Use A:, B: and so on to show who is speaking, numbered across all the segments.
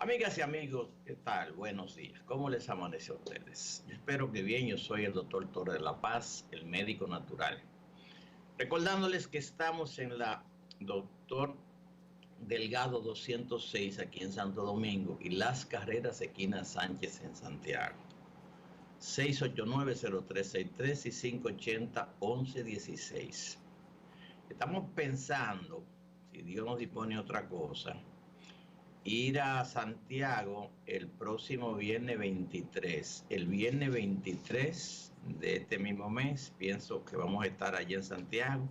A: Amigas y amigos, ¿qué tal? Buenos días. ¿Cómo les amanece a ustedes? Yo espero que bien. Yo soy el doctor Torre de la Paz, el médico natural. Recordándoles que estamos en la doctor Delgado 206 aquí en Santo Domingo y Las Carreras Esquina Sánchez en Santiago. 689-0363 y 580-1116. Estamos pensando, si Dios nos dispone otra cosa, ir a Santiago el próximo viernes 23. El viernes 23 de este mismo mes, pienso que vamos a estar allí en Santiago,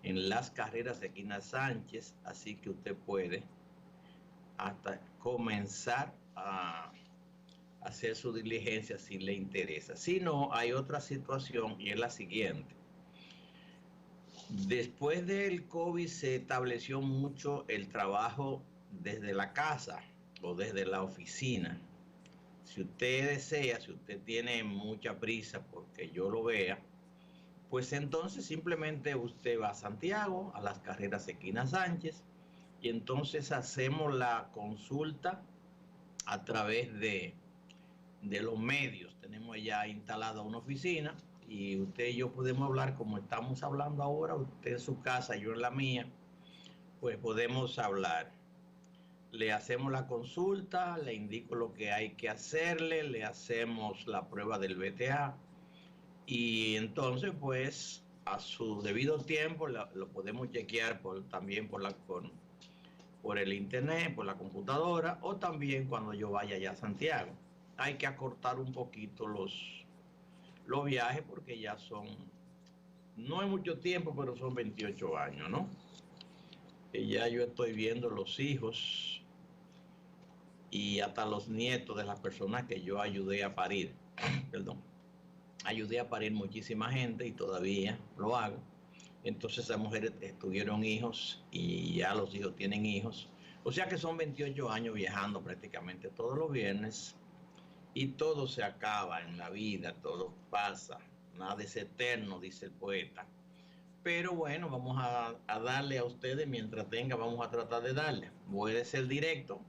A: en Las Carreras de Esquina Sánchez, así que usted puede hasta comenzar a hacer su diligencia si le interesa. Si no, hay otra situación y es la siguiente. Después del COVID se estableció mucho el trabajo desde la casa o desde la oficina. Si usted desea, si usted tiene mucha prisa porque yo lo vea, pues entonces simplemente usted va a Santiago, a Las Carreras Esquina Sánchez, y entonces hacemos la consulta a través de los medios. Tenemos ya instalada una oficina y usted y yo podemos hablar como estamos hablando ahora, usted en su casa, yo en la mía, pues podemos hablar. Le hacemos la consulta, le indico lo que hay que hacerle, le hacemos la prueba del BTA y entonces pues a su debido tiempo lo podemos chequear también por el internet, por la computadora o también cuando yo vaya allá a Santiago. Hay que acortar un poquito los viajes porque ya no es mucho tiempo, pero son 28 años, ¿no? Que ya yo estoy viendo los hijos y hasta los nietos de las personas que yo ayudé a parir. Perdón. Ayudé a parir muchísima gente y todavía lo hago. Entonces esas mujeres tuvieron hijos y ya los hijos tienen hijos. O sea que son 28 años viajando prácticamente todos los viernes y todo se acaba en la vida, todo pasa. Nada es eterno, dice el poeta. Pero bueno, vamos a darle a ustedes, mientras tenga, vamos a tratar de darle. Puede ser directo,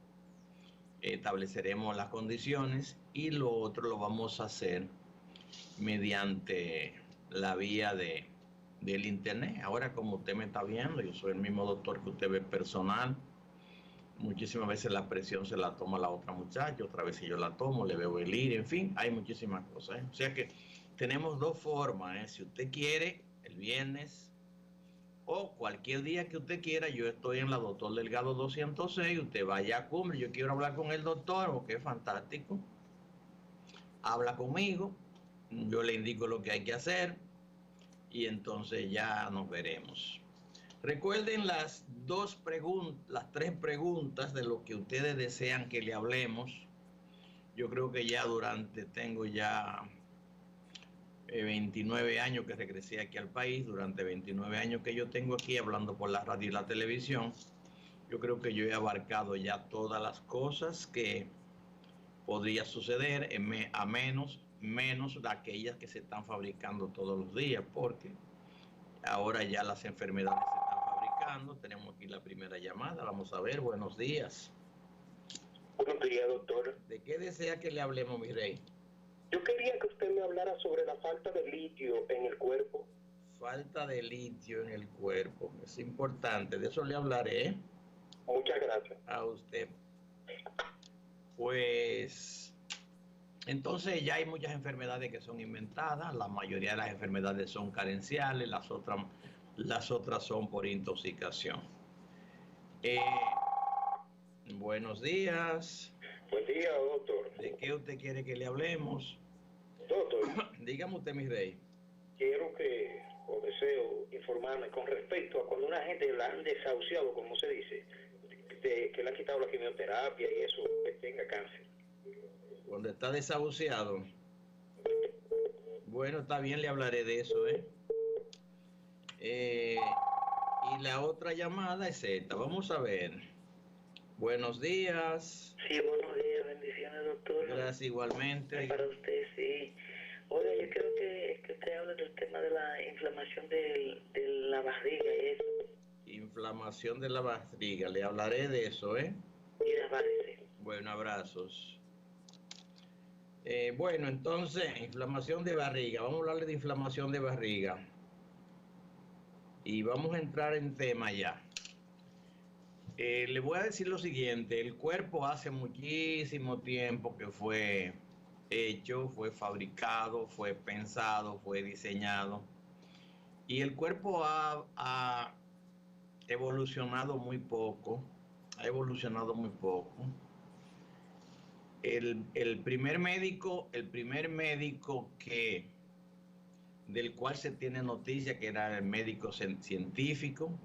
A: estableceremos las condiciones y lo otro lo vamos a hacer mediante la vía del internet. Ahora, como usted me está viendo, yo soy el mismo doctor que usted ve personal. Muchísimas veces la presión se la toma la otra muchacha, otra vez si yo la tomo, le veo el iris, en fin, hay muchísimas cosas. O sea que tenemos dos formas. Si usted quiere, el viernes o cualquier día que usted quiera, yo estoy en la doctor Delgado 206, usted vaya a Cumbre, yo quiero hablar con el doctor, porque es fantástico. Habla conmigo, yo le indico lo que hay que hacer y entonces ya nos veremos. Recuerden las tres preguntas de lo que ustedes desean que le hablemos. Yo creo que tengo ya 29 años que regresé aquí al país, durante 29 años que yo tengo aquí hablando por la radio y la televisión. Yo creo que yo he abarcado ya todas las cosas que podría suceder, a menos de aquellas que se están fabricando todos los días, porque ahora ya las enfermedades se están fabricando. Tenemos aquí la primera llamada, vamos a ver, buenos días.
B: Buenos días, doctor.
A: ¿De qué desea que le hablemos, mi rey?
B: Yo quería que usted me hablara sobre la falta de litio en el cuerpo.
A: Falta de litio en el cuerpo, es importante, de eso le hablaré.
B: Muchas gracias.
A: A usted. Pues entonces ya hay muchas enfermedades que son inventadas, la mayoría de las enfermedades son carenciales, las otras son por intoxicación. Buenos días.
B: Buen día, doctor.
A: ¿De qué usted quiere que le hablemos?
B: Doctor.
A: Dígame usted, mi rey.
B: Deseo informarme con respecto a cuando una gente la han desahuciado, como se dice, que le han quitado la quimioterapia y eso, que tenga cáncer.
A: Cuando está desahuciado. Bueno, está bien, le hablaré de eso, y la otra llamada es esta. Vamos a ver. Buenos días.
C: Sí, buenos días, bendiciones, doctor.
A: Gracias, igualmente.
C: Para usted, sí. Oiga, yo creo que usted habla del tema de la inflamación de la barriga y eso.
A: Inflamación de la barriga, le hablaré de eso,
C: Y las varices.
A: Bueno, abrazos. Bueno, entonces, inflamación de barriga. Vamos a hablarle de inflamación de barriga. Y vamos a entrar en tema ya. Le voy a decir lo siguiente. El cuerpo hace muchísimo tiempo que fue hecho, fue fabricado, fue pensado, fue diseñado. Y el cuerpo ha evolucionado muy poco. Ha evolucionado muy poco. El primer médico del cual se tiene noticia, que era el médico científico,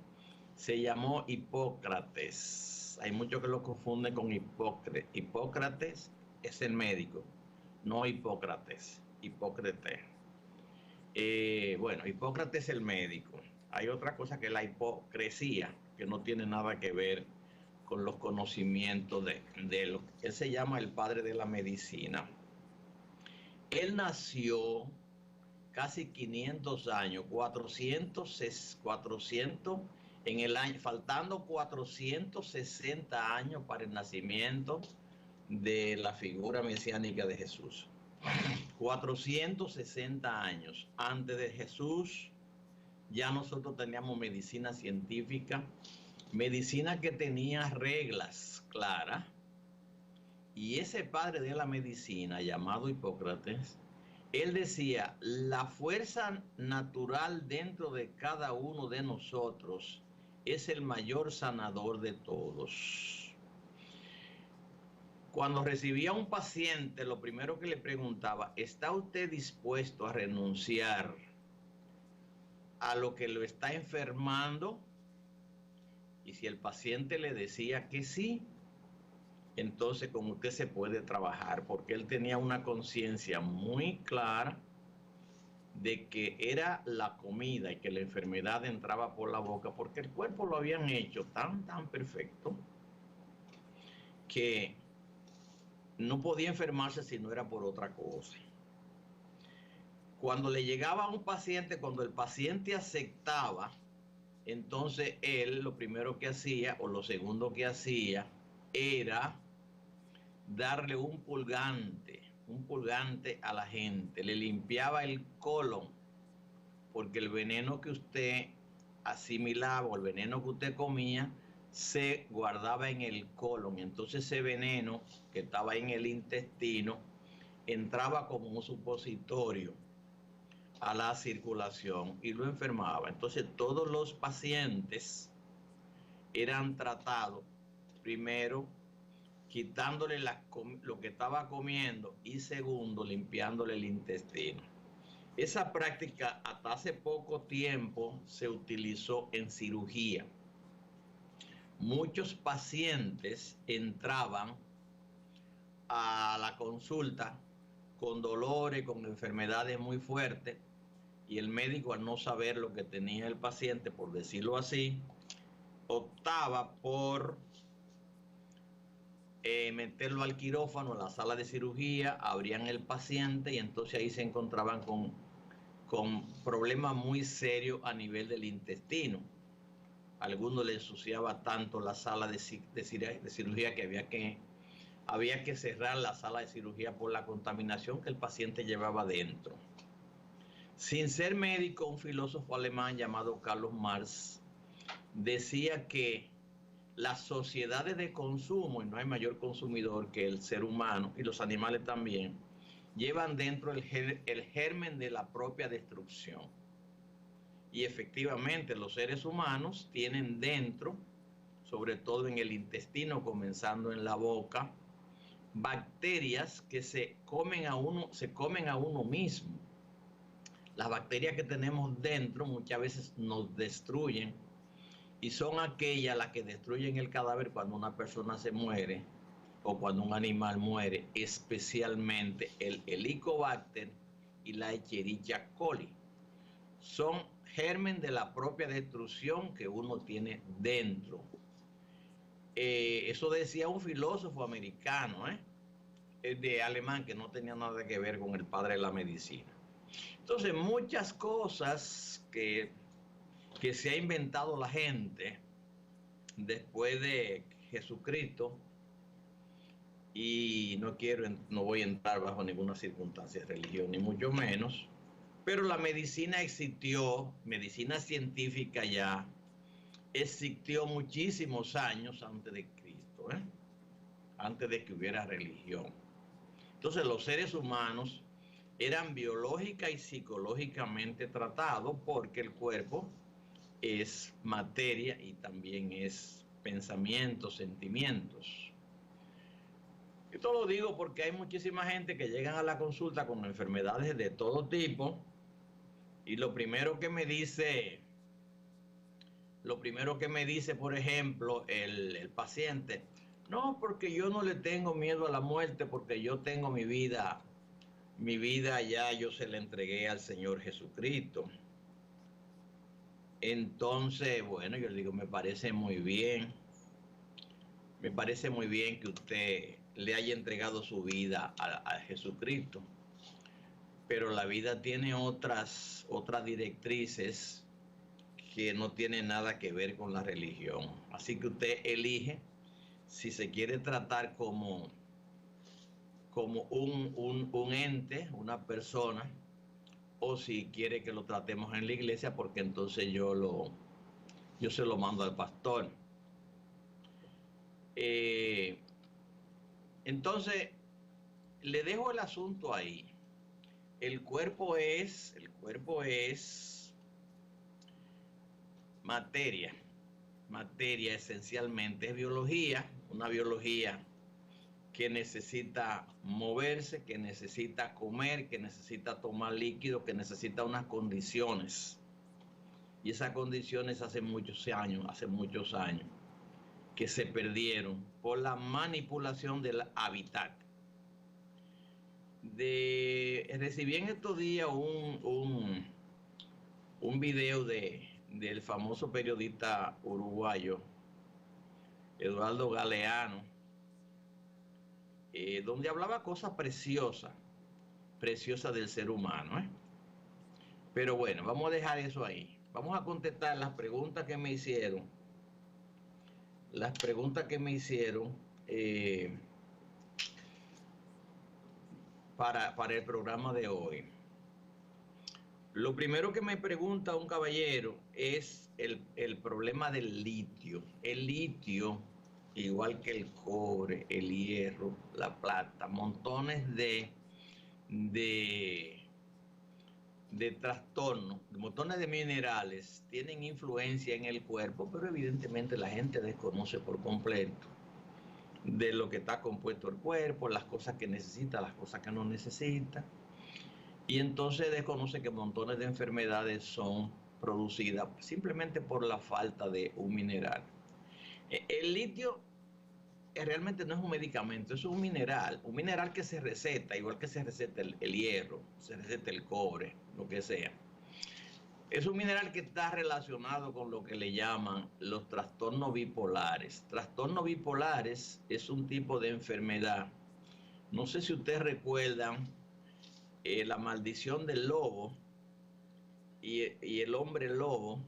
A: se llamó Hipócrates. Hay muchos que lo confunden con Hipócrates. Hipócrates es el médico, no Hipócrates, Hipócrates. Bueno, Hipócrates es el médico. Hay otra cosa que es la hipocresía, que no tiene nada que ver con los conocimientos de lo que él se llama el padre de la medicina. Él nació casi 500 años, 400 en el año, faltando 460 años para el nacimiento de la figura mesiánica de Jesús. 460 años antes de Jesús, ya nosotros teníamos medicina científica, medicina que tenía reglas claras, y ese padre de la medicina llamado Hipócrates, él decía, la fuerza natural dentro de cada uno de nosotros es el mayor sanador de todos. Cuando recibía a un paciente, lo primero que le preguntaba, ¿está usted dispuesto a renunciar a lo que lo está enfermando? Y si el paciente le decía que sí, entonces con usted se puede trabajar, porque él tenía una conciencia muy clara de que era la comida y que la enfermedad entraba por la boca, porque el cuerpo lo habían hecho tan perfecto que no podía enfermarse si no era por otra cosa. Cuando le llegaba a un paciente, cuando el paciente aceptaba, entonces él lo primero que hacía, o lo segundo que hacía, era darle un purgante a la gente. Le limpiaba el colon, porque el veneno que usted asimilaba o el veneno que usted comía se guardaba en el colon. Entonces ese veneno que estaba en el intestino entraba como un supositorio a la circulación y lo enfermaba. Entonces todos los pacientes eran tratados primero quitándole lo que estaba comiendo y segundo limpiándole el intestino. Esa práctica hasta hace poco tiempo se utilizó en cirugía. Muchos pacientes entraban a la consulta con dolores, con enfermedades muy fuertes, y el médico, al no saber lo que tenía el paciente, por decirlo así, optaba por meterlo al quirófano, a la sala de cirugía, abrían el paciente y entonces ahí se encontraban con problemas muy serios a nivel del intestino. A algunos le ensuciaba tanto la sala de cirugía que había que cerrar la sala de cirugía por la contaminación que el paciente llevaba dentro. Sin ser médico, un filósofo alemán llamado Carlos Marx decía que las sociedades de consumo, y no hay mayor consumidor que el ser humano, y los animales también, llevan dentro el germen de la propia destrucción. Y efectivamente los seres humanos tienen dentro, sobre todo en el intestino, comenzando en la boca, bacterias que se comen a uno mismo. Las bacterias que tenemos dentro muchas veces nos destruyen, y son aquellas las que destruyen el cadáver cuando una persona se muere o cuando un animal muere, especialmente el Helicobacter y la Escherichia coli. Son germen de la propia destrucción que uno tiene dentro. Eso decía un filósofo americano, de alemán, que no tenía nada que ver con el padre de la medicina. Entonces, muchas cosas que se ha inventado la gente después de Jesucristo y no voy a entrar bajo ninguna circunstancia de religión, ni mucho menos, pero la medicina existió, medicina científica ya existió muchísimos años antes de Cristo, antes de que hubiera religión. Entonces los seres humanos eran biológica y psicológicamente tratados porque el cuerpo es materia y también es pensamientos, sentimientos. Esto lo digo porque hay muchísima gente que llegan a la consulta con enfermedades de todo tipo y lo primero que me dice, por ejemplo, el paciente, no, porque yo no le tengo miedo a la muerte porque yo tengo mi vida ya yo se la entregué al Señor Jesucristo. Entonces, bueno, yo le digo, me parece muy bien que usted le haya entregado su vida a Jesucristo, pero la vida tiene otras directrices que no tienen nada que ver con la religión. Así que usted elige si se quiere tratar como un ente, una persona, o si quiere que lo tratemos en la iglesia, porque entonces yo se lo mando al pastor. Entonces, le dejo el asunto ahí. El cuerpo es materia. Materia esencialmente es biología, una biología que necesita moverse, que necesita comer, que necesita tomar líquido, que necesita unas condiciones. Y esas condiciones hace muchos años, que se perdieron por la manipulación del hábitat. Recibí en estos días un video del famoso periodista uruguayo Eduardo Galeano, donde hablaba cosas preciosas del ser humano. Pero bueno, vamos a dejar eso ahí. Vamos a contestar las preguntas que me hicieron. Para el programa de hoy. Lo primero que me pregunta un caballero es el problema del litio. El litio, igual que el cobre, el hierro, la plata, montones de trastornos, montones de minerales tienen influencia en el cuerpo, pero evidentemente la gente desconoce por completo de lo que está compuesto el cuerpo, las cosas que necesita, las cosas que no necesita, y entonces desconoce que montones de enfermedades son producidas simplemente por la falta de un mineral. El litio realmente no es un medicamento, es un mineral que se receta, igual que se receta el hierro, se receta el cobre, lo que sea. Es un mineral que está relacionado con lo que le llaman los trastornos bipolares. Trastornos bipolares es un tipo de enfermedad. No sé si ustedes recuerdan La maldición del lobo y el hombre lobo,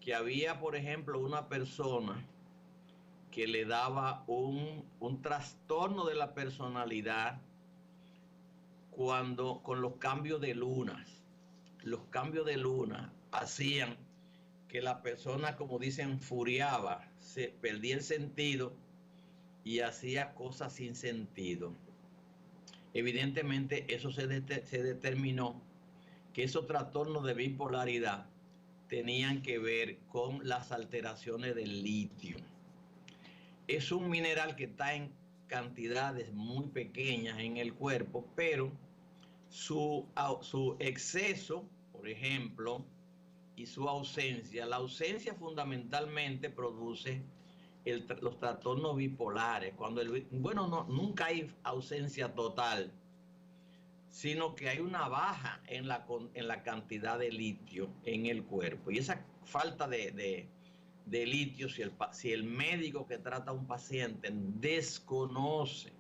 A: que había, por ejemplo, una persona que le daba un trastorno de la personalidad con los cambios de lunas. Los cambios de luna hacían que la persona, como dicen, furiaba, se perdía el sentido y hacía cosas sin sentido. Evidentemente eso se determinó que esos trastornos de bipolaridad tenían que ver con las alteraciones del litio. Es un mineral que está en cantidades muy pequeñas en el cuerpo, pero su exceso, por ejemplo, y su ausencia, la ausencia fundamentalmente produce los trastornos bipolares. Nunca hay ausencia total, sino que hay una baja en la cantidad de litio en el cuerpo. Y esa falta de litio, si el médico que trata a un paciente desconoce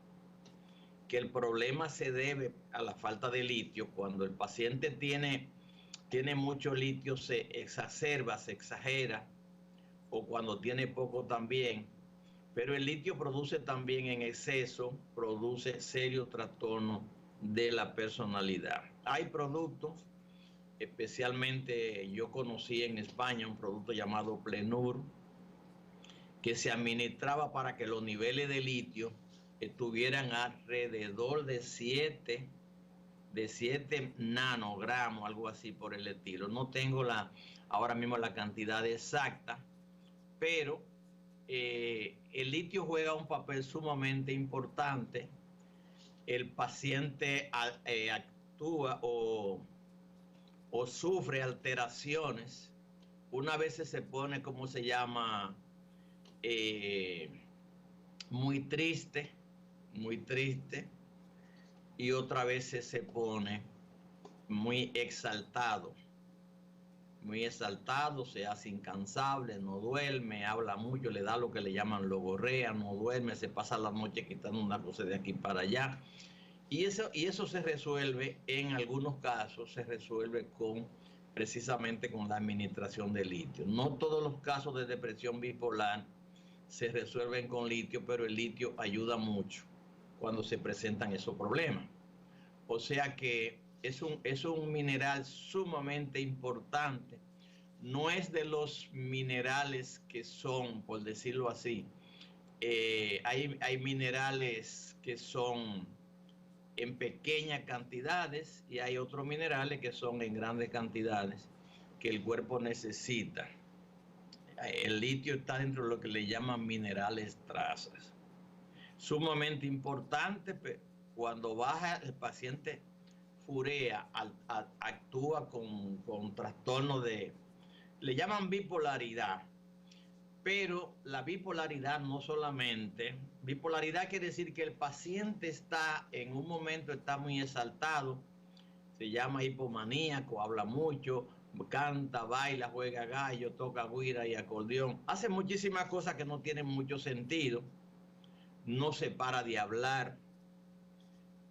A: que el problema se debe a la falta de litio, cuando el paciente tiene mucho litio se exacerba, se exagera, o cuando tiene poco también, Pero el litio produce también en exceso, produce serios trastornos de la personalidad. Hay productos, especialmente yo conocí en España un producto llamado Plenur, que se administraba para que los niveles de litio estuvieran alrededor de 7 nanogramos, algo así por el estilo. No tengo ahora mismo la cantidad exacta, pero el litio juega un papel sumamente importante. El paciente actúa o sufre alteraciones. Una vez se pone, ¿cómo se llama? Muy triste, y otra vez se pone muy exaltado, se hace incansable, no duerme, habla mucho, le da lo que le llaman logorrea, no duerme, se pasa la noche quitando una cosa de aquí para allá. Y eso se resuelve, en algunos casos, se resuelve precisamente con la administración de litio. No todos los casos de depresión bipolar se resuelven con litio, pero el litio ayuda mucho cuando se presentan esos problemas. O sea que es un mineral sumamente importante. No es de los minerales que son, por decirlo así, hay minerales que son en pequeñas cantidades y hay otros minerales que son en grandes cantidades que el cuerpo necesita. El litio está dentro de lo que le llaman minerales trazas. Sumamente importante. Cuando baja, el paciente furea, actúa con trastorno le llaman bipolaridad. Pero la bipolaridad no solamente, bipolaridad quiere decir que el paciente está en un momento, está muy exaltado, se llama hipomaníaco, habla mucho, canta, baila, juega gallo, toca güira y acordeón, hace muchísimas cosas que no tienen mucho sentido, no se para de hablar,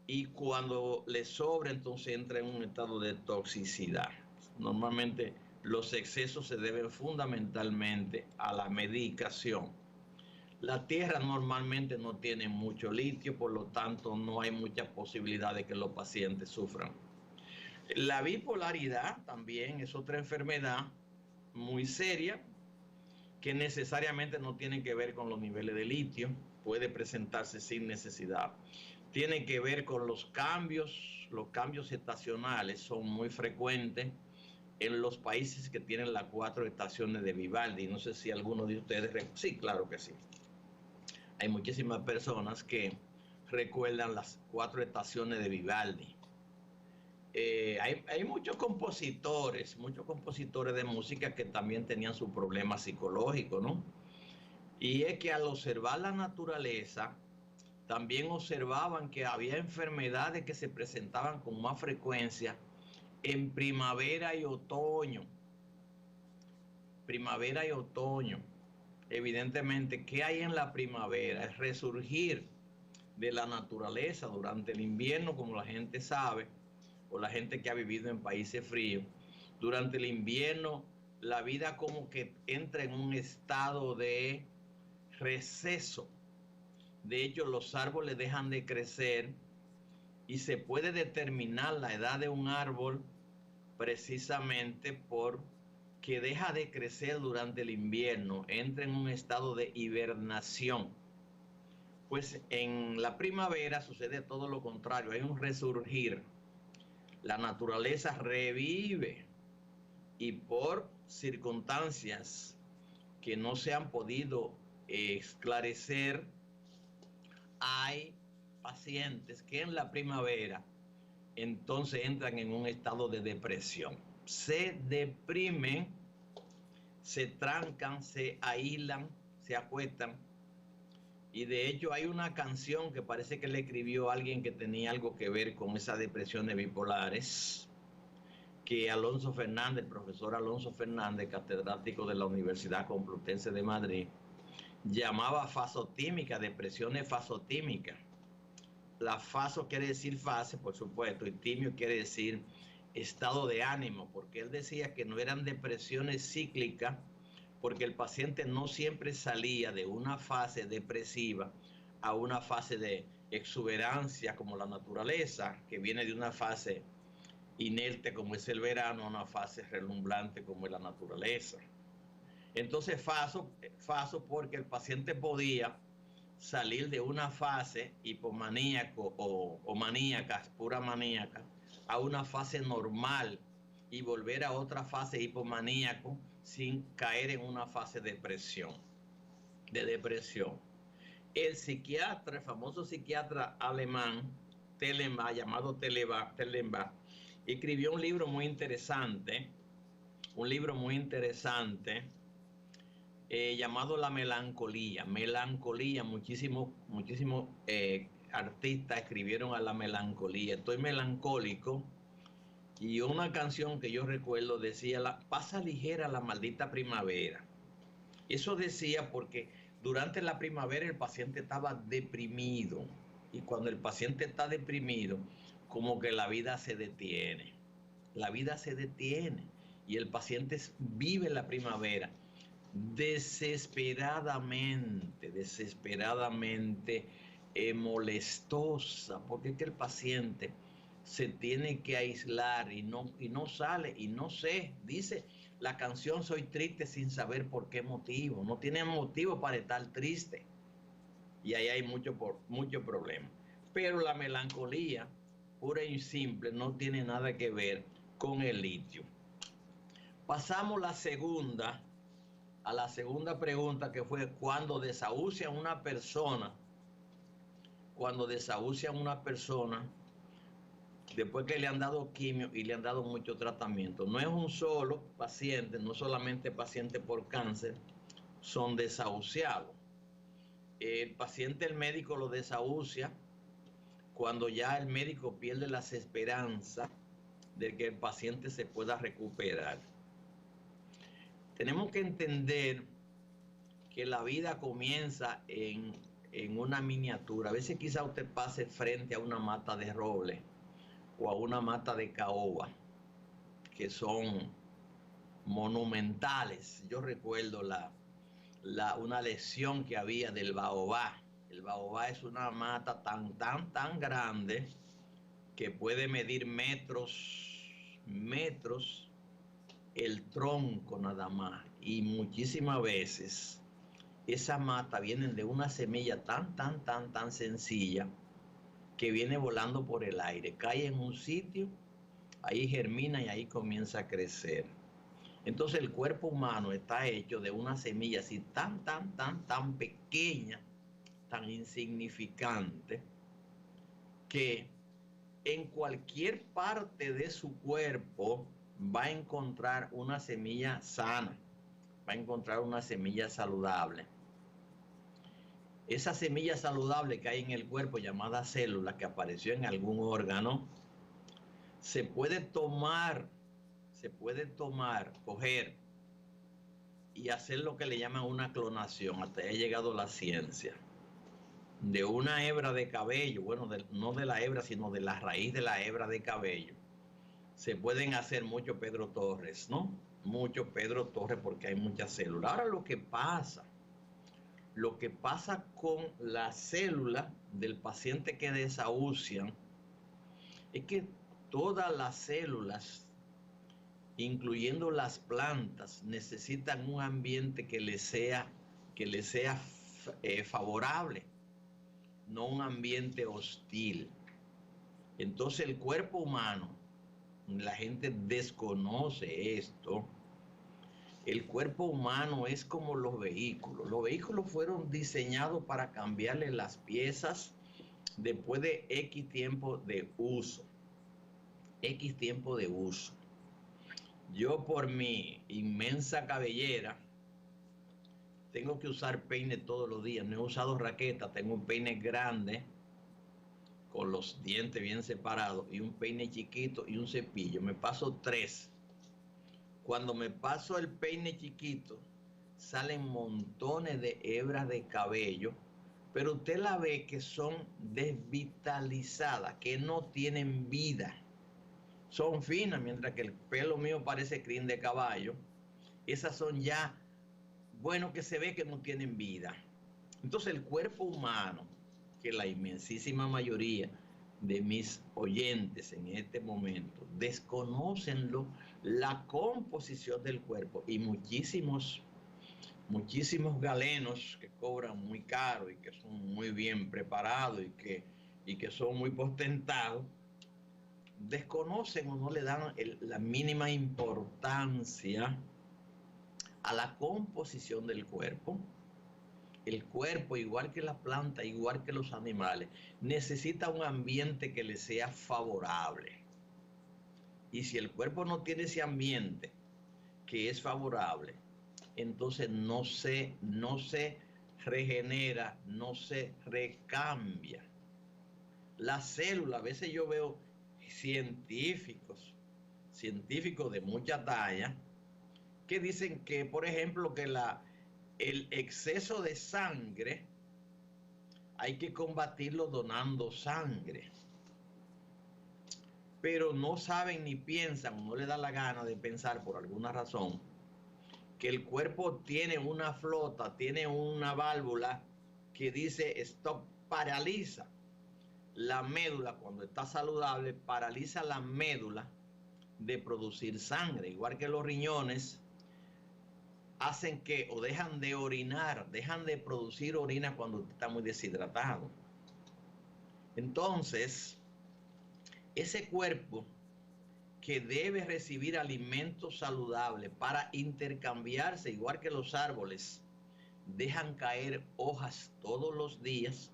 A: y cuando le sobra, entonces entra en un estado de toxicidad. Normalmente los excesos se deben fundamentalmente a la medicación. La tierra normalmente no tiene mucho litio, por lo tanto no hay muchas posibilidades de que los pacientes sufran. La bipolaridad también es otra enfermedad muy seria que necesariamente no tiene que ver con los niveles de litio, puede presentarse sin necesidad. Tiene que ver con los cambios estacionales, son muy frecuentes en los países que tienen las 4 estaciones de Vivaldi. No sé si alguno de ustedes... Sí, claro que sí. Hay muchísimas personas que recuerdan las 4 estaciones de Vivaldi. Hay muchos compositores de música que también tenían sus problemas psicológicos, ¿no? Y es que al observar la naturaleza, también observaban que había enfermedades que se presentaban con más frecuencia en primavera y otoño. Evidentemente, ¿qué hay en la primavera? Es resurgir de la naturaleza durante el invierno, como la gente sabe, o la gente que ha vivido en países fríos. Durante el invierno, la vida como que entra en un estado de receso. De hecho, los árboles dejan de crecer y se puede determinar la edad de un árbol precisamente porque deja de crecer durante el invierno, entra en un estado de hibernación. Pues en la primavera sucede todo lo contrario, hay un resurgir. La naturaleza revive y por circunstancias que no se han podido esclarecer, hay pacientes que en la primavera entonces entran en un estado de depresión. Se deprimen, se trancan, se aíslan, se acuestan. Y de hecho hay una canción que parece que le escribió alguien que tenía algo que ver con esas depresiones bipolares, que Alonso Fernández, el profesor Alonso Fernández, catedrático de la Universidad Complutense de Madrid, llamaba fasotímica, depresiones fasotímicas. La faso quiere decir fase, por supuesto, y timio quiere decir estado de ánimo, porque él decía que no eran depresiones cíclicas, porque el paciente no siempre salía de una fase depresiva a una fase de exuberancia como la naturaleza, que viene de una fase inerte como es el verano a una fase relumbrante como es la naturaleza. Entonces faso porque el paciente podía salir de una fase hipomaníaco o maníaca, pura maníaca, a una fase normal y volver a otra fase hipomaníaco sin caer en una fase de depresión. El psiquiatra, el famoso psiquiatra alemán, llamado Tellenbach, escribió un libro muy interesante, llamado La Melancolía. Muchísimos artistas escribieron a la melancolía. Estoy melancólico. Y una canción que yo recuerdo decía, pasa ligera la maldita primavera. Eso decía porque durante la primavera el paciente estaba deprimido. Y cuando el paciente está deprimido, como que la vida se detiene. La vida se detiene. Y el paciente vive la primavera desesperadamente molestosa, porque es que el paciente se tiene que aislar y no sale, y no sé, dice la canción, soy triste sin saber por qué motivo, no tiene motivo para estar triste, y ahí hay mucho problema. Pero la melancolía pura y simple no tiene nada que ver con el litio. Pasamos a la segunda pregunta, que fue cuando desahucian una persona, después que le han dado quimio y le han dado mucho tratamiento. No es un solo paciente, no solamente pacientes por cáncer son desahuciados. El paciente, el médico lo desahucia cuando ya el médico pierde las esperanzas de que el paciente se pueda recuperar. Tenemos que entender que la vida comienza en una miniatura. A veces quizá usted pase frente a una mata de roble o a una mata de caoba, que son monumentales. Yo recuerdo una lección que había del baobá. El baobá es una mata tan grande que puede medir metros el tronco nada más, y muchísimas veces esa mata vienen de una semilla tan sencilla que viene volando por el aire, cae en un sitio, ahí germina y ahí comienza a crecer. Entonces el cuerpo humano está hecho de una semilla así tan pequeña, tan insignificante, que en cualquier parte de su cuerpo va a encontrar una semilla sana, va a encontrar una semilla saludable. Esa semilla saludable que hay en el cuerpo, llamada célula, que apareció en algún órgano, se puede tomar, coger y hacer lo que le llaman una clonación. Hasta ahí ha llegado la ciencia. De una hebra de cabello, bueno, no de la hebra, sino de la raíz de la hebra de cabello, se pueden hacer mucho Pedro Torres, ¿no? Mucho Pedro Torres, porque hay muchas células. Ahora lo que pasa con la célula del paciente que desahucian es que todas las células, incluyendo las plantas, necesitan un ambiente que les sea favorable, no un ambiente hostil. Entonces el cuerpo humano, la gente desconoce esto. El cuerpo humano es como los vehículos. Los vehículos fueron diseñados para cambiarle las piezas después de X tiempo de uso. Yo, por mi inmensa cabellera, tengo que usar peine todos los días. No he usado raqueta, tengo un peine grande con los dientes bien separados y un peine chiquito y un cepillo. Me paso 3. Cuando me paso el peine chiquito, salen montones de hebras de cabello, pero usted la ve que son desvitalizadas, que no tienen vida. Son finas, mientras que el pelo mío parece crin de caballo. Esas son ya bueno, que se ve que no tienen vida. Entonces el cuerpo humano, que la inmensísima mayoría de mis oyentes en este momento desconocen la composición del cuerpo, y muchísimos galenos que cobran muy caro y que son muy bien preparados y que son muy potentados, desconocen o no le dan la mínima importancia a la composición del cuerpo. El cuerpo, igual que la planta, igual que los animales, necesita un ambiente que le sea favorable. Y si el cuerpo no tiene ese ambiente que es favorable, entonces no se regenera, no se recambia. La célula, a veces yo veo científicos de mucha talla, que dicen que, por ejemplo, que el exceso de sangre hay que combatirlo donando sangre. Pero no saben ni piensan, no les da la gana de pensar por alguna razón, que el cuerpo tiene una flota, tiene una válvula que dice stop, paraliza la médula cuando está saludable, paraliza la médula de producir sangre, igual que los riñones hacen que o dejan de orinar, dejan de producir orina cuando está muy deshidratado. Entonces, ese cuerpo que debe recibir alimentos saludables para intercambiarse, igual que los árboles, dejan caer hojas todos los días,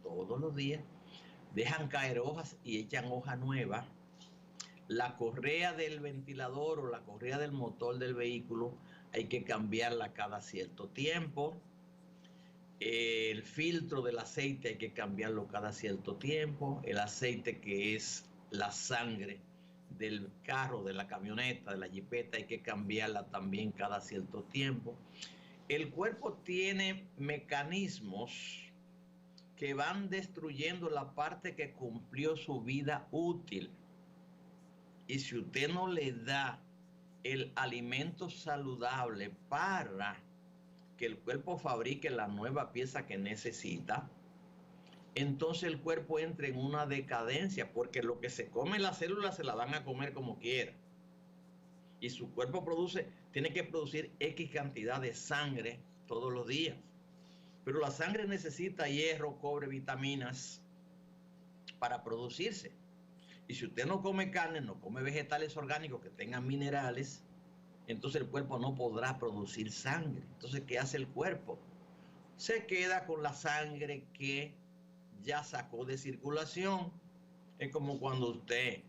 A: dejan caer hojas y echan hoja nueva. La correa del ventilador o la correa del motor del vehículo hay que cambiarla cada cierto tiempo. El filtro del aceite hay que cambiarlo cada cierto tiempo. El aceite, que es la sangre del carro, de la camioneta, de la jipeta, hay que cambiarla también cada cierto tiempo. El cuerpo tiene mecanismos que van destruyendo la parte que cumplió su vida útil. Y si usted no le da el alimento saludable para que el cuerpo fabrique la nueva pieza que necesita, entonces el cuerpo entra en una decadencia, porque lo que se come las células se la van a comer como quiera. Y su cuerpo tiene que producir X cantidad de sangre todos los días. Pero la sangre necesita hierro, cobre, vitaminas para producirse. Y si usted no come carne, no come vegetales orgánicos que tengan minerales, entonces el cuerpo no podrá producir sangre. Entonces, ¿qué hace el cuerpo? Se queda con la sangre que ya sacó de circulación. Es como cuando usted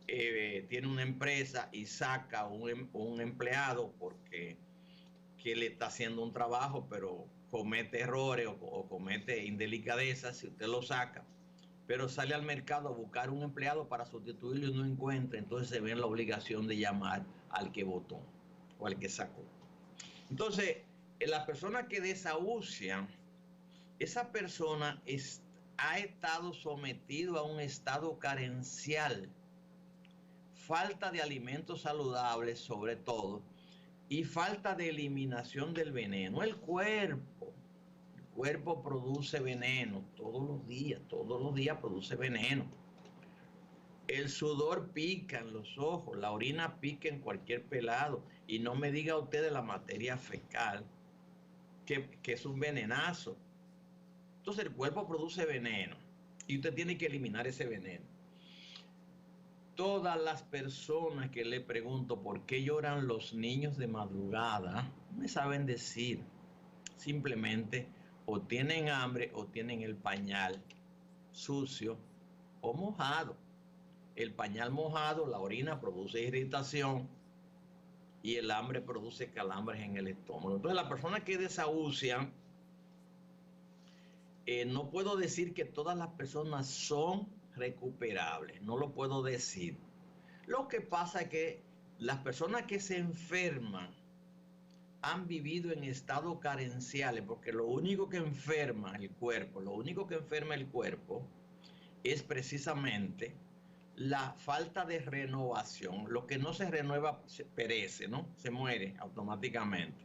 A: tiene una empresa y saca un empleado porque que le está haciendo un trabajo, pero comete errores o comete indelicadezas. Si usted lo saca, pero sale al mercado a buscar un empleado para sustituirlo y no encuentra, entonces se ve en la obligación de llamar al que votó o al que sacó. Entonces, la persona que desahucian, esa persona ha estado sometido a un estado carencial, falta de alimentos saludables sobre todo, y falta de eliminación del veneno. El cuerpo produce veneno todos los días produce veneno. El sudor pica en los ojos, la orina pica en cualquier pelado, y no me diga usted de la materia fecal, que es un venenazo. Entonces el cuerpo produce veneno y usted tiene que eliminar ese veneno. Todas las personas que le pregunto por qué lloran los niños de madrugada, no me saben decir. Simplemente o tienen hambre o tienen el pañal sucio o mojado. El pañal mojado, la orina produce irritación y el hambre produce calambres en el estómago. Entonces, la persona que desahucian, no puedo decir que todas las personas son recuperables, no lo puedo decir. Lo que pasa es que las personas que se enferman han vivido en estados carenciales, porque lo único que enferma el cuerpo, es precisamente la falta de renovación. Lo que no se renueva perece, ¿no? Se muere automáticamente.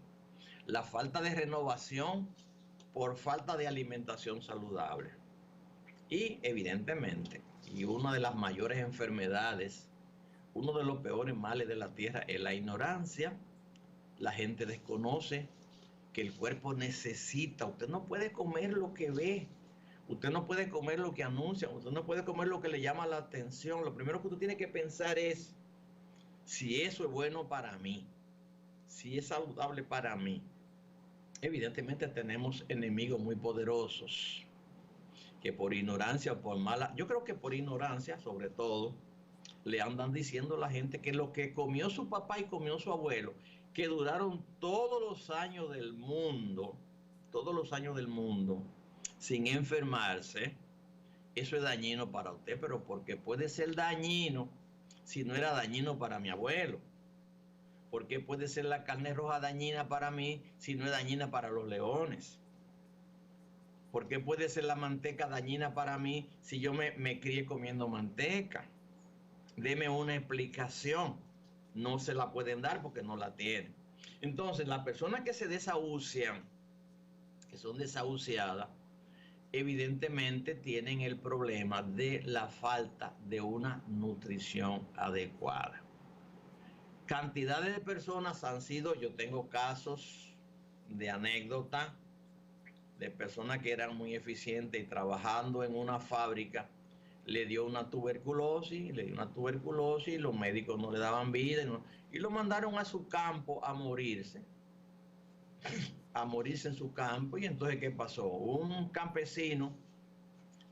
A: la falta de renovación por falta de alimentación saludable. Y evidentemente, y una de las mayores enfermedades, uno de los peores males de la tierra es la ignorancia. La gente desconoce que el cuerpo necesita. Usted no puede comer lo que ve. Usted no puede comer lo que anuncian. Usted no puede comer lo que le llama la atención. Lo primero que usted tiene que pensar es si eso es bueno para mí, si es saludable para mí. Evidentemente tenemos enemigos muy poderosos que por ignorancia o por mala, yo creo que por ignorancia sobre todo, le andan diciendo a la gente que lo que comió su papá y comió su abuelo, que duraron todos los años del mundo, sin enfermarse, eso es dañino para usted, pero porque puede ser dañino si no era dañino para mi abuelo. ¿Por qué puede ser la carne roja dañina para mí si no es dañina para los leones? ¿Por qué puede ser la manteca dañina para mí si yo me crié comiendo manteca? Deme una explicación. No se la pueden dar porque no la tienen. Entonces, las personas que se desahucian, que son desahuciadas, evidentemente tienen el problema de la falta de una nutrición adecuada. Cantidades de personas han sido, yo tengo casos de anécdota de personas que eran muy eficientes y trabajando en una fábrica, le dio una tuberculosis, y los médicos no le daban vida y lo mandaron a su campo a morirse en su campo. Y entonces, ¿qué pasó? Un campesino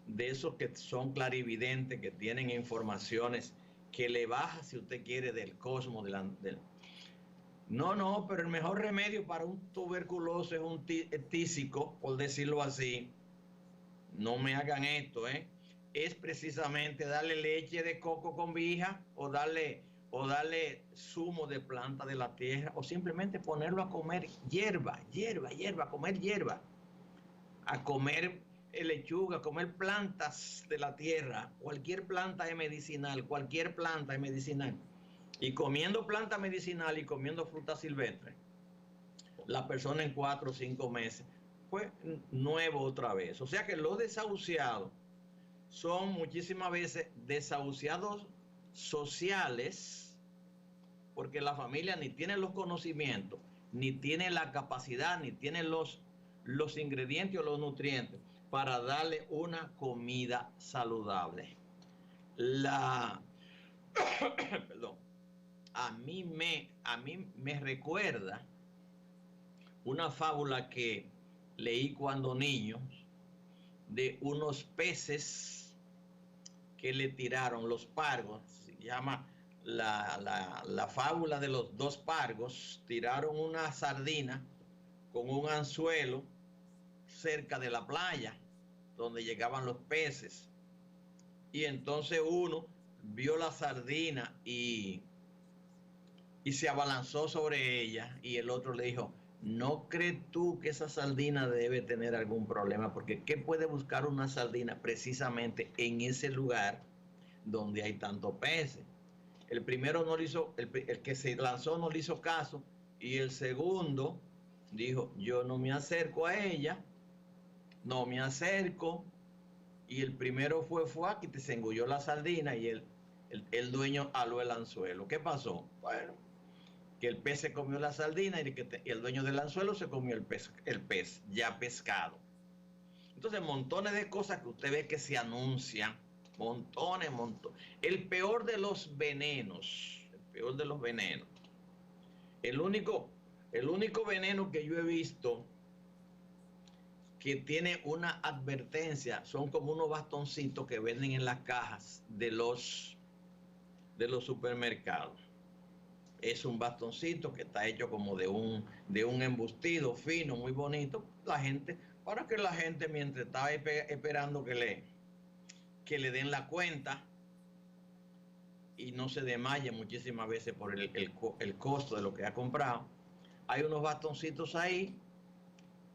A: de esos que son clarividentes, que tienen informaciones que le baja, si usted quiere, del cosmos, no, pero el mejor remedio para un tuberculoso es un tísico, por decirlo así. No me hagan esto, es precisamente darle leche de coco con vija o darle zumo de planta de la tierra, o simplemente ponerlo a comer hierba, comer hierba, a comer lechuga, comer plantas de la tierra. Cualquier planta es medicinal. Y comiendo planta medicinal y comiendo fruta silvestre, la persona en 4 o 5 meses fue nuevo otra vez. O sea que los desahuciados son muchísimas veces desahuciados sociales, porque la familia ni tiene los conocimientos, ni tiene la capacidad, ni tiene los ingredientes o los nutrientes para darle una comida saludable. Perdón. A mí me recuerda una fábula que leí cuando niño de unos peces que le tiraron los pargos. Se llama la fábula de los 2 pargos. Tiraron una sardina con un anzuelo cerca de la playa donde llegaban los peces, y entonces uno vio la sardina y se abalanzó sobre ella, y el otro le dijo: ¿no crees tú que esa sardina debe tener algún problema? Porque ¿qué puede buscar una sardina precisamente en ese lugar donde hay tantos peces? El primero no le hizo, el que se lanzó no le hizo caso, y el segundo dijo: yo no me acerco a ella, no me acerco. Y el primero fue aquí, se engulló la sardina, y el dueño aló el anzuelo. ¿Qué pasó? Bueno, que el pez se comió la sardina y el dueño del anzuelo se comió el pez ya pescado. Entonces, montones de cosas que usted ve que se anuncian, montones. El peor de los venenos, el único veneno que yo he visto que tiene una advertencia son como unos bastoncitos que venden en las cajas de los supermercados. Es un bastoncito que está hecho como de un embustido fino, muy bonito, para que la gente, mientras está esperando que le den la cuenta y no se desmaye muchísimas veces por el costo de lo que ha comprado, hay unos bastoncitos ahí,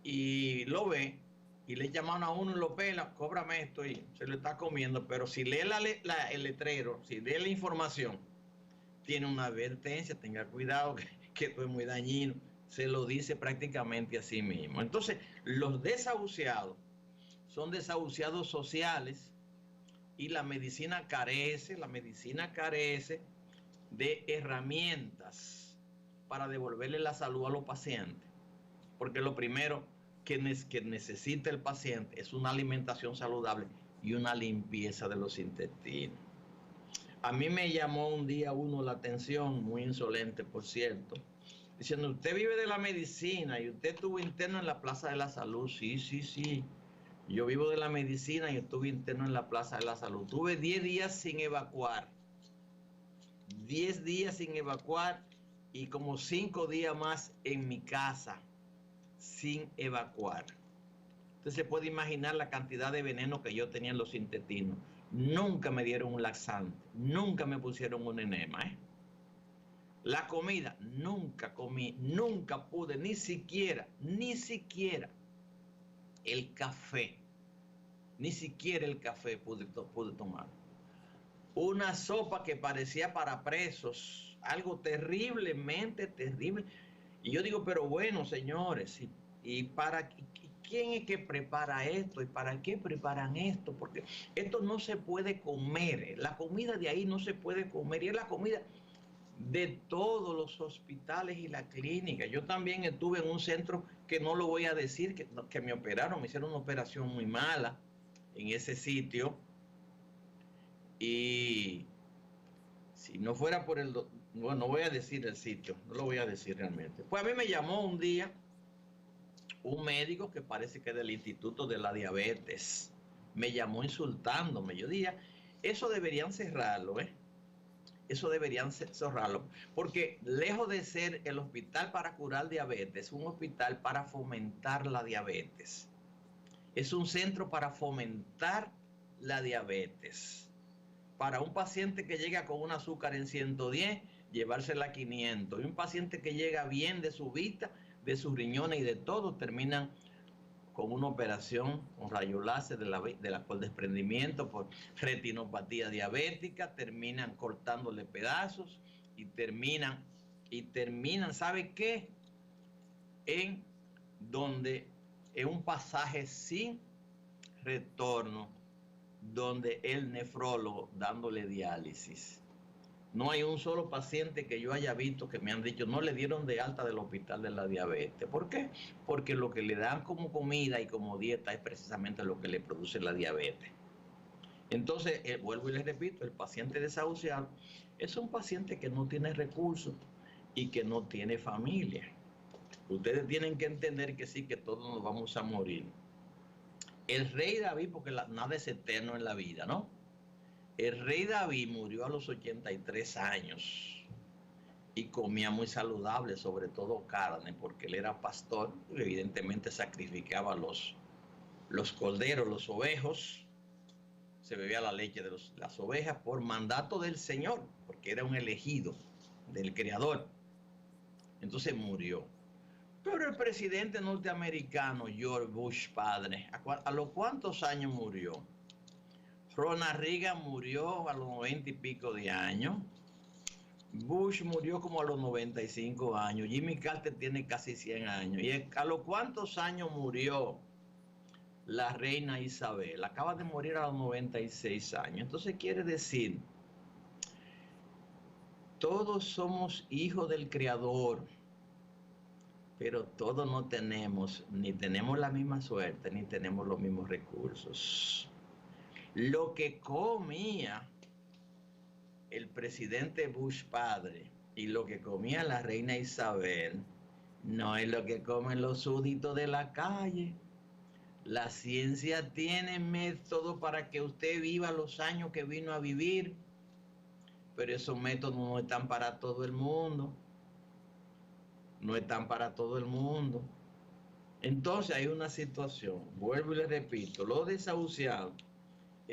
A: y lo ve y le llaman a uno y lo pela: cóbrame esto, y se lo está comiendo. Pero si lee el letrero, si lee la información, tiene una advertencia: tenga cuidado que esto es muy dañino. se lo dice prácticamente a sí mismo. Entonces, los desahuciados son desahuciados sociales y la medicina carece de herramientas para devolverle la salud a los pacientes. Porque lo primero que necesita el paciente es una alimentación saludable y una limpieza de los intestinos. A mí me llamó un día uno la atención, muy insolente por cierto, diciendo: usted vive de la medicina y usted estuvo interno en la Plaza de la Salud. Sí. Yo vivo de la medicina y estuve interno en la Plaza de la Salud. Tuve 10 días sin evacuar. 10 días sin evacuar y como 5 días más en mi casa sin evacuar. Usted se puede imaginar la cantidad de veneno que yo tenía en los intestinos. Nunca me dieron un laxante, nunca me pusieron un enema. La comida, nunca comí, nunca pude, ni siquiera el café, pude tomar. Una sopa que parecía para presos, algo terriblemente terrible. Y yo digo, pero bueno, señores, ¿y para quién es que prepara esto? ¿Y para qué preparan esto? Porque esto no se puede comer, la comida de ahí no se puede comer, y es la comida de todos los hospitales y la clínica. Yo también estuve en un centro que no lo voy a decir, que me operaron, me hicieron una operación muy mala en ese sitio. Y si no fuera por bueno, no voy a decir el sitio, no lo voy a decir realmente. Pues a mí me llamó un día un médico que parece que es del Instituto de la Diabetes. Me llamó insultándome. Yo dije, eso deberían cerrarlo, Eso deberían cerrarlo, porque lejos de ser el hospital para curar diabetes, es un hospital para fomentar la diabetes. Es un centro para fomentar la diabetes. Para un paciente que llega con un azúcar en 110, llevársela a 500. Y un paciente que llega bien de su vista, de sus riñones y de todo, terminan con una operación con rayo láser por desprendimiento, por retinopatía diabética, terminan cortándole pedazos y terminan, ¿sabe qué? En un pasaje sin retorno, donde el nefrólogo dándole diálisis. No hay un solo paciente que yo haya visto que me han dicho no le dieron de alta del hospital de la diabetes. ¿Por qué? Porque lo que le dan como comida y como dieta es precisamente lo que le produce la diabetes. Entonces, vuelvo y les repito, el paciente desahuciado es un paciente que no tiene recursos y que no tiene familia. Ustedes tienen que entender que sí, que todos nos vamos a morir. El rey David, porque nada es eterno en la vida, ¿no? El rey David murió a los 83 años y comía muy saludable, sobre todo carne, porque él era pastor, evidentemente sacrificaba los corderos, los ovejos, se bebía la leche de las ovejas por mandato del Señor, porque era un elegido del Creador. Entonces murió. Pero el presidente norteamericano, George Bush padre, ¿a los cuántos años murió? Ronald Reagan murió a los 90 y pico de años. Bush murió como a los 95 años. Jimmy Carter tiene casi 100 años. ¿Y a los cuántos años murió la reina Isabel? Acaba de morir a los 96 años. Entonces quiere decir, todos somos hijos del Creador, pero todos no tenemos, ni tenemos la misma suerte, ni tenemos los mismos recursos. Lo que comía el presidente Bush padre y lo que comía la reina Isabel no es lo que comen los súbditos de la calle. La ciencia tiene métodos para que usted viva los años que vino a vivir, pero esos métodos no están para todo el mundo. No están para todo el mundo. Entonces hay una situación, vuelvo y le repito, los desahuciados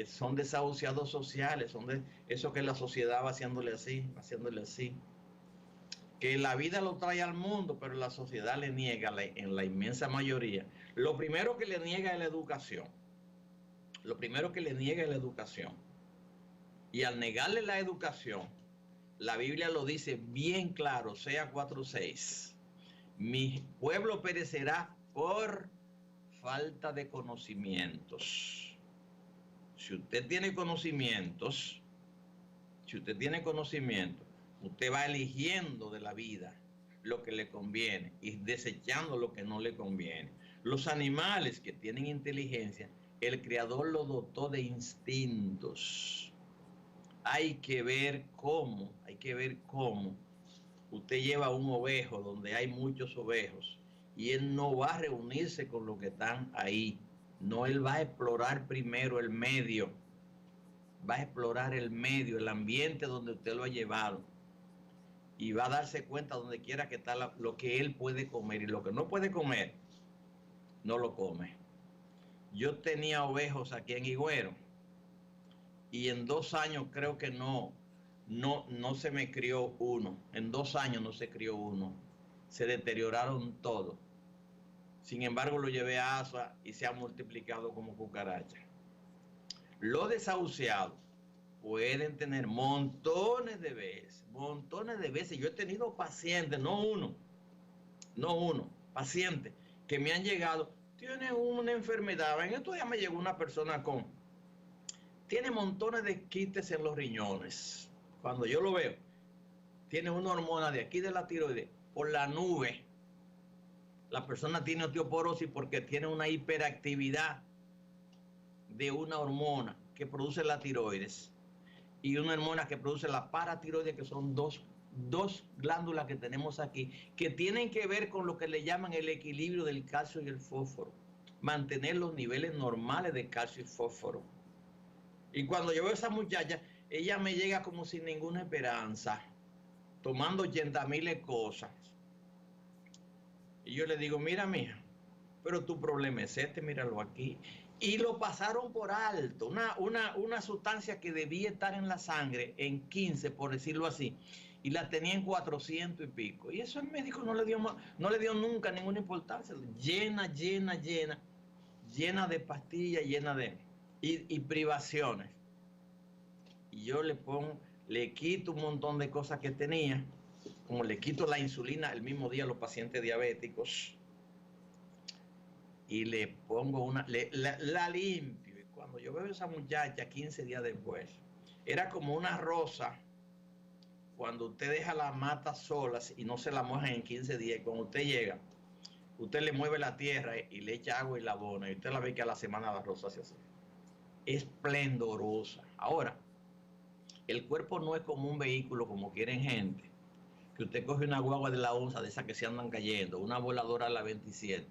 A: son desahuciados sociales, son de eso que la sociedad va haciéndole así, que la vida lo trae al mundo, pero la sociedad le niega en la inmensa mayoría. Lo primero que le niega es la educación. Y al negarle la educación, la Biblia lo dice bien claro, Sea 4:6. Mi pueblo perecerá por falta de conocimientos. Si usted tiene conocimientos, usted va eligiendo de la vida lo que le conviene y desechando lo que no le conviene. Los animales que tienen inteligencia, el Creador los dotó de instintos. Hay que ver cómo usted lleva un ovejo donde hay muchos ovejos y él no va a reunirse con los que están ahí. No, él va a explorar primero el medio. Va a explorar el medio, el ambiente donde usted lo ha llevado. Y va a darse cuenta donde quiera que está lo que él puede comer. Y lo que no puede comer, no lo come. Yo tenía ovejos aquí en Higüero. Y en 2 años creo que no se me crió uno. En 2 años no se crió uno. Se deterioraron todos. Sin embargo, lo llevé a ASA y se ha multiplicado como cucaracha. Los desahuciados pueden tener montones de veces. Yo he tenido pacientes, no uno, pacientes que me han llegado, tiene una enfermedad. En estos días me llegó una persona tiene montones de quistes en los riñones. Cuando yo lo veo, tiene una hormona de aquí de la tiroides por la nube. La persona tiene osteoporosis porque tiene una hiperactividad de una hormona que produce la tiroides y una hormona que produce la paratiroides, que son dos glándulas que tenemos aquí, que tienen que ver con lo que le llaman el equilibrio del calcio y el fósforo, mantener los niveles normales de calcio y fósforo. Y cuando yo veo a esa muchacha, ella me llega como sin ninguna esperanza, tomando 80,000 cosas. Y yo le digo, mira, mija, pero tu problema es míralo aquí. Y lo pasaron por alto, una sustancia que debía estar en la sangre en 15, por decirlo así, y la tenía en 400 y pico. Y eso el médico no le dio nunca ninguna importancia. Llena de pastillas, y privaciones. Y yo le quito un montón de cosas que tenía, como le quito la insulina el mismo día a los pacientes diabéticos, y le pongo la limpio. Y cuando yo veo a esa muchacha 15 días después, era como una rosa cuando usted deja la mata sola y no se la mojan en 15 días. Y cuando usted llega, usted le mueve la tierra y le echa agua y la abona, y usted la ve que a la semana la rosa se hace esplendorosa. Ahora, el cuerpo no es como un vehículo, como quieren gente, que usted coge una guagua de la onza, de esas que se andan cayendo, una voladora a la 27,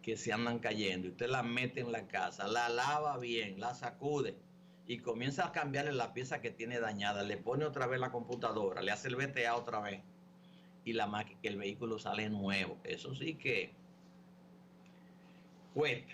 A: que se andan cayendo, y usted la mete en la casa, la lava bien, la sacude y comienza a cambiarle la pieza que tiene dañada, le pone otra vez la computadora, le hace el VTA otra vez, y el vehículo sale nuevo. Eso sí que cuesta.